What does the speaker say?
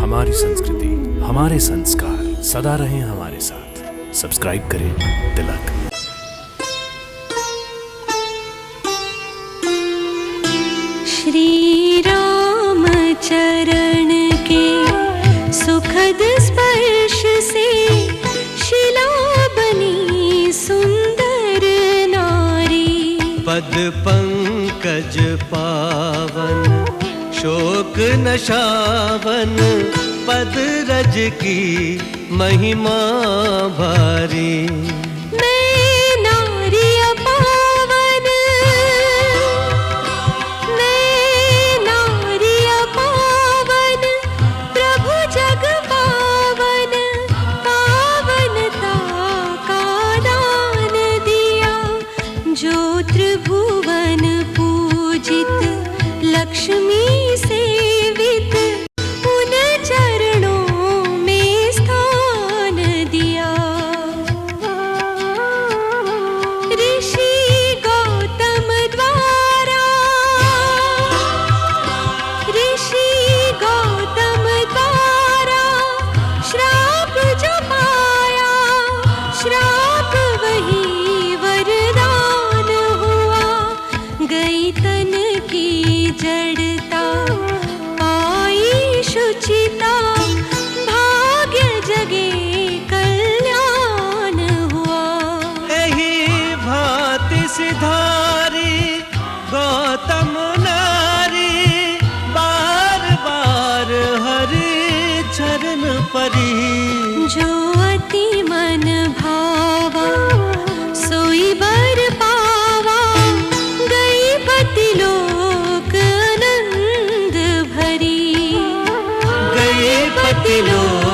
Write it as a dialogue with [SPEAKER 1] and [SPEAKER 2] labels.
[SPEAKER 1] हमारी संस्कृति, हमारे संस्कार सदा रहें हमारे साथ। सब्सक्राइब करें तिलक।
[SPEAKER 2] श्री राम चरण के सुखद स्पर्श से शिला बनी सुंदर नारी।
[SPEAKER 3] पद पंकज पावन शोक नशावन, पद रज की महिमा भारी।
[SPEAKER 2] मैं नारी पावन, मैं नारी पावन, प्रभु जग पावन, पावनता का दान दिया। जो त्रिभुवन पूजित लक्ष्मी सेवित, उन चरणों में स्थान दिया। ऋषि गौतम द्वारा, ऋषि गौतम द्वारा श्राप जो पाया, श्राप वही वरदान हुआ। गई तन की जड़ता पाई शुचिता, भाग्य जगे कल्याण हुआ।
[SPEAKER 3] एही भांति सिधारी गौतम नारी, बार बार हरि चरण परी।
[SPEAKER 2] जो अति मन भावा सोई बर पावा, गई पति लोक आनंद भरी।
[SPEAKER 3] गए पति लोक